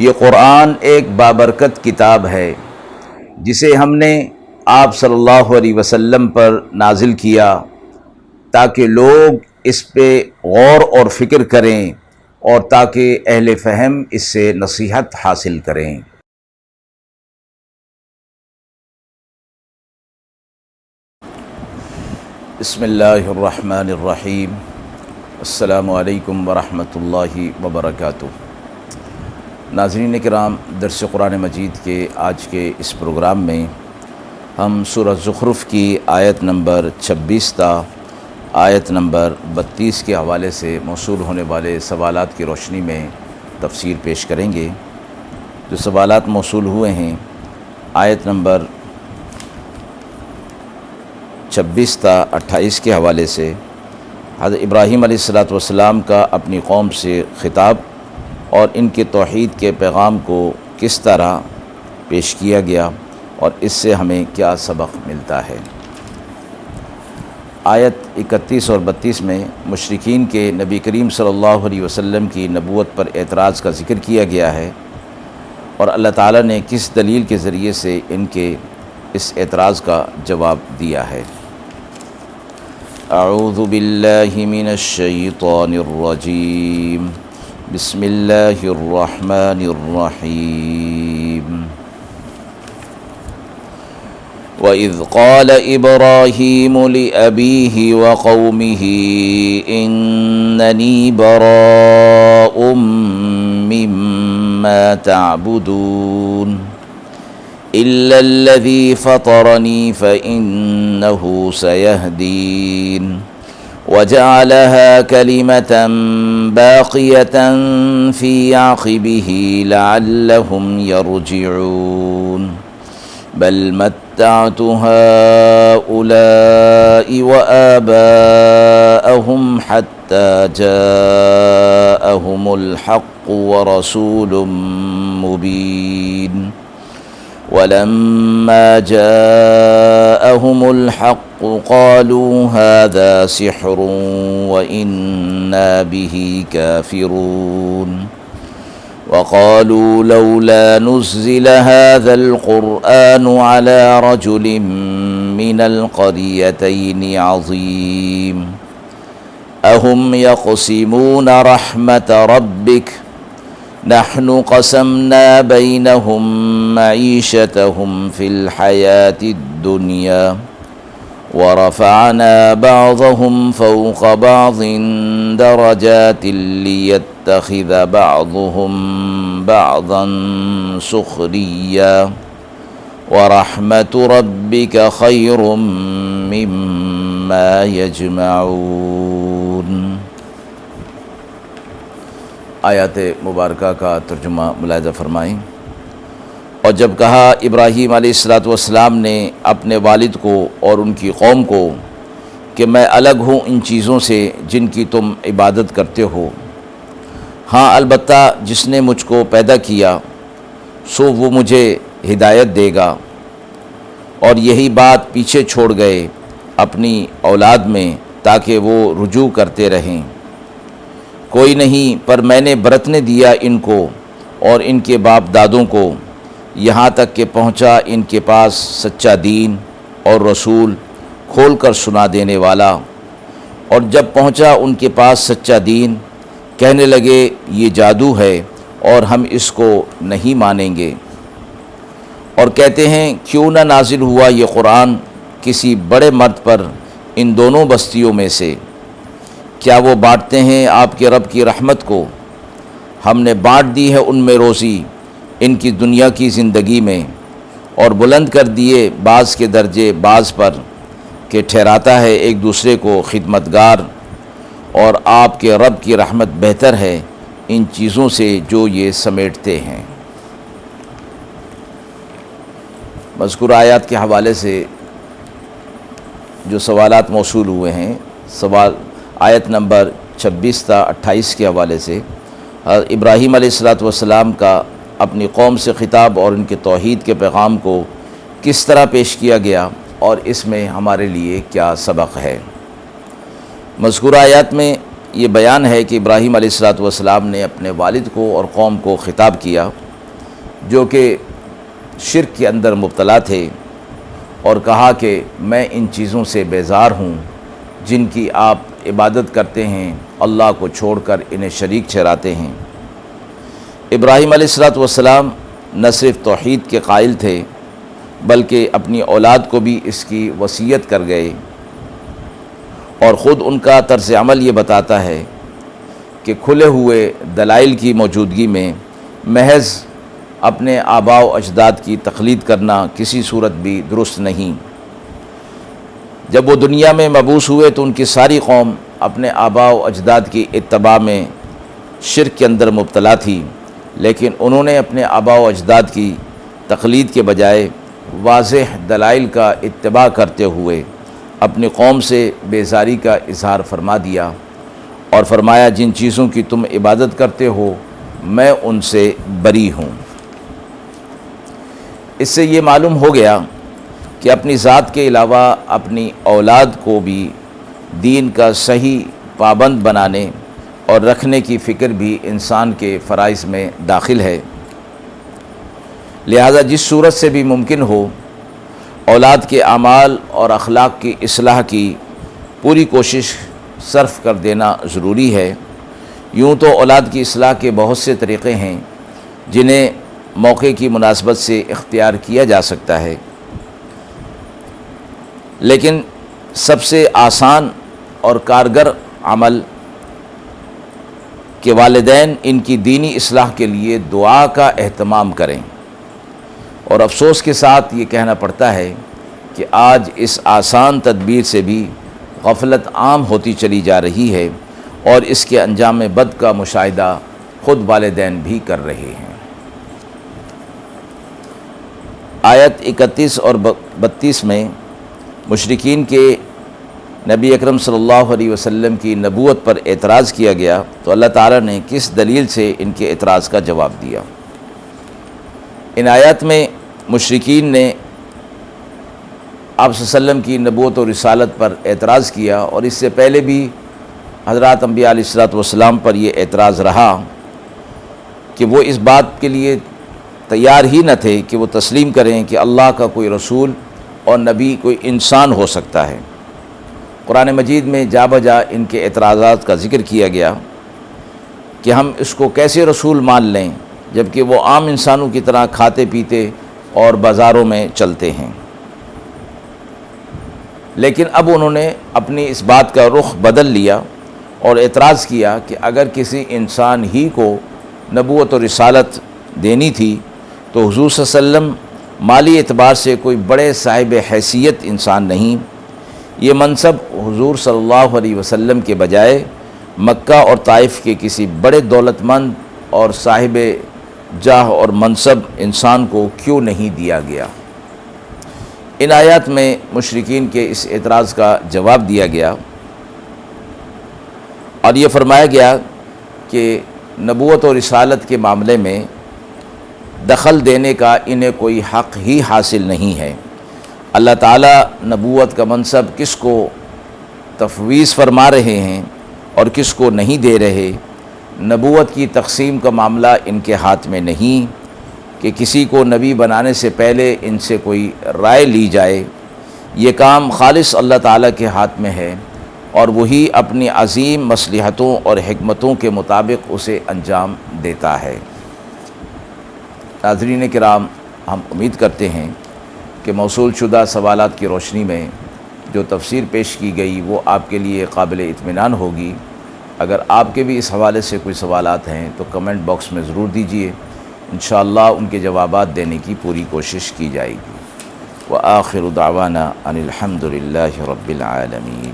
یہ قرآن ایک بابرکت کتاب ہے جسے ہم نے آپ صلی اللہ علیہ وسلم پر نازل کیا تاکہ لوگ اس پہ غور اور فکر کریں اور تاکہ اہل فہم اس سے نصیحت حاصل کریں۔ بسم اللہ الرحمن الرحیم۔ السلام علیکم ورحمۃ اللہ وبرکاتہ۔ ناظرین کرام، درس قرآن مجید کے آج کے اس پروگرام میں ہم سورہ زخرف کی آیت نمبر 26 تا آیت نمبر 32 کے حوالے سے موصول ہونے والے سوالات کی روشنی میں تفسیر پیش کریں گے۔ جو سوالات موصول ہوئے ہیں آیت نمبر 26 تا 28 کے حوالے سے، حضرت ابراہیم علیہ السلام کا اپنی قوم سے خطاب اور ان کے توحید کے پیغام کو کس طرح پیش کیا گیا اور اس سے ہمیں کیا سبق ملتا ہے۔ آیت 31 اور 32 میں مشرکین کے نبی کریم صلی اللہ علیہ وسلم کی نبوت پر اعتراض کا ذکر کیا گیا ہے اور اللہ تعالیٰ نے کس دلیل کے ذریعے سے ان کے اس اعتراض کا جواب دیا ہے۔ اعوذ باللہ من الشیطان الرجیم، بسم اللہ الرحمن الرحیم۔ وَإِذْ قَالَ إِبْرَاهِيمُ لِأَبِيهِ وَقَوْمِهِ إِنَّنِي بَرَاءٌ مِّمَّا تَعْبُدُونَ إِلَّا الَّذِي فَطَرَنِي فَإِنَّهُ سَيَهْدِينِ وَجَعَلَهَا كَلِمَةً بَاقِيَةً فِي عَقِبِهِ لَعَلَّهُمْ يَرْجِعُونَ بَلْ مَتَّعْتُ هَٰؤُلَاءِ وَآبَاءَهُمْ حَتَّىٰ جَاءَهُمُ الْحَقُّ وَرَسُولٌ مُّبِينٌ وَلَمَّا جَاءَهُمُ الْحَقُّ قَالُوا هَٰذَا سِحْرٌ وَإِنَّا بِهِ كَافِرُونَ وَقَالُوا لَوْلَا نُزِّلَ هَٰذَا الْقُرْآنُ عَلَىٰ رَجُلٍ مِّنَ الْقَرْيَتَيْنِ عَظِيمٍ أَهُمْ يَقْسِمُونَ رَحْمَةَ رَبِّكَ نَحْنُ قَسَمْنَا بَيْنَهُم مَّعِيشَتَهُمْ فِي الْحَيَاةِ الدُّنْيَا وَرَفَعْنَا بَعْضَهُمْ فَوْقَ بَعْضٍ دَرَجَاتٍ لِيَتَّخِذَ بَعْضُهُم بَعْضًا سُخْرِيًّا وَرَحْمَةُ رَبِّكَ خَيْرٌ مِّمَّا يَجْمَعُونَ۔ آیات مبارکہ کا ترجمہ ملاحظہ فرمائیں۔ اور جب کہا ابراہیم علیہ السلام نے اپنے والد کو اور ان کی قوم کو کہ میں الگ ہوں ان چیزوں سے جن کی تم عبادت کرتے ہو، ہاں البتہ جس نے مجھ کو پیدا کیا سو وہ مجھے ہدایت دے گا، اور یہی بات پیچھے چھوڑ گئے اپنی اولاد میں تاکہ وہ رجوع کرتے رہیں۔ کوئی نہیں پر میں نے برتنے دیا ان کو اور ان کے باپ دادوں کو، یہاں تک کہ پہنچا ان کے پاس سچا دین اور رسول کھول کر سنا دینے والا، اور جب پہنچا ان کے پاس سچا دین کہنے لگے یہ جادو ہے اور ہم اس کو نہیں مانیں گے، اور کہتے ہیں کیوں نہ نازل ہوا یہ قرآن کسی بڑے مرد پر ان دونوں بستیوں میں سے، کیا وہ بانٹتے ہیں آپ کے رب کی رحمت کو؟ ہم نے بانٹ دی ہے ان میں روزی ان کی دنیا کی زندگی میں، اور بلند کر دیے بعض کے درجے بعض پر کہ ٹھہراتا ہے ایک دوسرے کو خدمتگار، اور آپ کے رب کی رحمت بہتر ہے ان چیزوں سے جو یہ سمیٹتے ہیں۔ مذکورہ آیات کے حوالے سے جو سوالات موصول ہوئے ہیں، سوال آیت نمبر 26 تا 28 کے حوالے سے ابراہیم علیہ السلام کا اپنی قوم سے خطاب اور ان کے توحید کے پیغام کو کس طرح پیش کیا گیا اور اس میں ہمارے لیے کیا سبق ہے۔ مذکورہ آیات میں یہ بیان ہے کہ ابراہیم علیہ السلام نے اپنے والد کو اور قوم کو خطاب کیا جو کہ شرک کے اندر مبتلا تھے، اور کہا کہ میں ان چیزوں سے بیزار ہوں جن کی آپ عبادت کرتے ہیں، اللہ کو چھوڑ کر انہیں شریک ٹھہراتے ہیں۔ ابراہیم علیہ السلام نہ صرف توحید کے قائل تھے بلکہ اپنی اولاد کو بھی اس کی وصیت کر گئے، اور خود ان کا طرز عمل یہ بتاتا ہے کہ کھلے ہوئے دلائل کی موجودگی میں محض اپنے آباء و اجداد کی تقلید کرنا کسی صورت بھی درست نہیں۔ جب وہ دنیا میں مبعوث ہوئے تو ان کی ساری قوم اپنے آباء و اجداد کی اتباع میں شرک کے اندر مبتلا تھی، لیکن انہوں نے اپنے آباء و اجداد کی تقلید کے بجائے واضح دلائل کا اتباع کرتے ہوئے اپنی قوم سے بیزاری کا اظہار فرما دیا، اور فرمایا جن چیزوں کی تم عبادت کرتے ہو میں ان سے بری ہوں۔ اس سے یہ معلوم ہو گیا کہ اپنی ذات کے علاوہ اپنی اولاد کو بھی دین کا صحیح پابند بنانے اور رکھنے کی فکر بھی انسان کے فرائض میں داخل ہے، لہذا جس صورت سے بھی ممکن ہو اولاد کے اعمال اور اخلاق کی اصلاح کی پوری کوشش صرف کر دینا ضروری ہے۔ یوں تو اولاد کی اصلاح کے بہت سے طریقے ہیں جنہیں موقع کی مناسبت سے اختیار کیا جا سکتا ہے، لیکن سب سے آسان اور کارگر عمل کہ والدین ان کی دینی اصلاح کے لیے دعا کا اہتمام کریں، اور افسوس کے ساتھ یہ کہنا پڑتا ہے کہ آج اس آسان تدبیر سے بھی غفلت عام ہوتی چلی جا رہی ہے، اور اس کے انجام بد کا مشاہدہ خود والدین بھی کر رہے ہیں۔ آیت 31 اور 32 میں مشرکین کے نبی اکرم صلی اللہ علیہ وسلم کی نبوت پر اعتراض کیا گیا تو اللہ تعالیٰ نے کس دلیل سے ان کے اعتراض کا جواب دیا۔ ان آیات میں مشرکین نے آپ صلی اللہ علیہ وسلم کی نبوت و رسالت پر اعتراض کیا، اور اس سے پہلے بھی حضرات انبیاء علیہ السلام پر یہ اعتراض رہا کہ وہ اس بات کے لیے تیار ہی نہ تھے کہ وہ تسلیم کریں کہ اللہ کا کوئی رسول اور نبی کوئی انسان ہو سکتا ہے۔ قرآن مجید میں جا بجا ان کے اعتراضات کا ذکر کیا گیا کہ ہم اس کو کیسے رسول مان لیں جبکہ وہ عام انسانوں کی طرح کھاتے پیتے اور بازاروں میں چلتے ہیں۔ لیکن اب انہوں نے اپنی اس بات کا رخ بدل لیا اور اعتراض کیا کہ اگر کسی انسان ہی کو نبوت و رسالت دینی تھی تو حضور صلی اللہ علیہ وسلم مالی اعتبار سے کوئی بڑے صاحب حیثیت انسان نہیں، یہ منصب حضور صلی اللہ علیہ وسلم کے بجائے مکہ اور طائف کے کسی بڑے دولت مند اور صاحب جاہ اور منصب انسان کو کیوں نہیں دیا گیا۔ ان آیات میں مشرکین کے اس اعتراض کا جواب دیا گیا، اور یہ فرمایا گیا کہ نبوت و رسالت کے معاملے میں دخل دینے کا انہیں کوئی حق ہی حاصل نہیں ہے۔ اللہ تعالیٰ نبوت کا منصب کس کو تفویض فرما رہے ہیں اور کس کو نہیں دے رہے، نبوت کی تقسیم کا معاملہ ان کے ہاتھ میں نہیں کہ کسی کو نبی بنانے سے پہلے ان سے کوئی رائے لی جائے، یہ کام خالص اللہ تعالیٰ کے ہاتھ میں ہے، اور وہی اپنی عظیم مصلحتوں اور حکمتوں کے مطابق اسے انجام دیتا ہے۔ ناظرین کرام، ہم امید کرتے ہیں کہ موصول شدہ سوالات کی روشنی میں جو تفسیر پیش کی گئی وہ آپ کے لیے قابل اطمینان ہوگی۔ اگر آپ کے بھی اس حوالے سے کوئی سوالات ہیں تو کمنٹ باکس میں ضرور دیجیے، انشاءاللہ ان کے جوابات دینے کی پوری کوشش کی جائے گی۔ وآخر دعوانا ان الحمد للہ رب العالمین۔